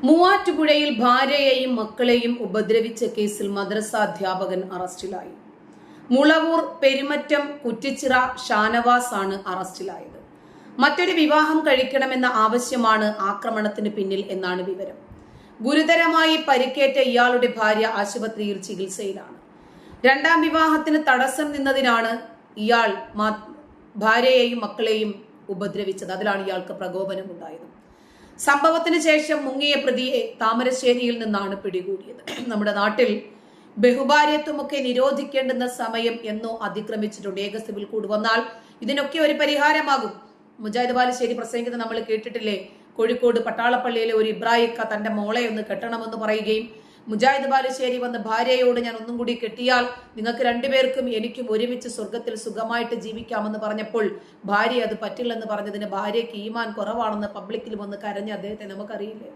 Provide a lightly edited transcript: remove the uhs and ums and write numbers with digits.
മൂവാറ്റുപുഴയിൽ ഭാര്യയെയും മക്കളെയും ഉപദ്രവിച്ച കേസിൽ മദ്രസ അധ്യാപകൻ അറസ്റ്റിലായി. മുളവൂർ പെരുമറ്റം കുറ്റിച്ചിറ ഷാനവാസ് ആണ് അറസ്റ്റിലായത്. മറ്റൊരു വിവാഹം കഴിക്കണമെന്ന ആവശ്യമാണ് ആക്രമണത്തിന് പിന്നിൽ എന്നാണ് വിവരം. ഗുരുതരമായി പരിക്കേറ്റ ഇയാളുടെ ഭാര്യ ആശുപത്രിയിൽ ചികിത്സയിലാണ്. രണ്ടാം വിവാഹത്തിന് തടസ്സം നിന്നതിനാണ് ഇയാൾ ഭാര്യയെയും മക്കളെയും ഉപദ്രവിച്ചത്. അതിലാണ് ഇയാൾക്ക് പ്രകോപനമുണ്ടായത്. സംഭവത്തിന് ശേഷം മുങ്ങിയ പ്രതിയെ താമരശ്ശേരിയിൽ നിന്നാണ് പിടികൂടിയത്. നമ്മുടെ നാട്ടിൽ ബഹുഭാര്യത്വമൊക്കെ നിരോധിക്കേണ്ടുന്ന സമയം എന്നോ അതിക്രമിച്ചിട്ടുണ്ട്. ഏക സിവിൽ കോഡ് വന്നാൽ ഇതിനൊക്കെ ഒരു പരിഹാരമാകും. മുജാഹിദ് ബാലുശ്ശേരി പ്രസംഗിക്കുന്നത് നമ്മൾ കേട്ടിട്ടില്ലേ? കോഴിക്കോട് പട്ടാളപ്പള്ളിയിലെ ഒരു ഇബ്രാഹിക്ക തന്റെ മോളെ ഒന്ന് കെട്ടണമെന്ന് പറയുകയും മുജാഹിദ് ബാലുശ്ശേരി വന്ന് ഭാര്യയോട് ഞാൻ ഒന്നും കൂടി കെട്ടിയാൽ നിങ്ങൾക്ക് രണ്ടുപേർക്കും എനിക്കും ഒരുമിച്ച് സ്വർഗത്തിൽ സുഖമായിട്ട് ജീവിക്കാമെന്ന് പറഞ്ഞപ്പോൾ ഭാര്യ അത് പറ്റില്ലെന്ന് പറഞ്ഞതിന് ഭാര്യയ്ക്ക് ഈമാൻ കുറവാണെന്ന് പബ്ലിക്കിൽ വന്ന് കരഞ്ഞ അദ്ദേഹത്തെ നമുക്കറിയില്ലേ?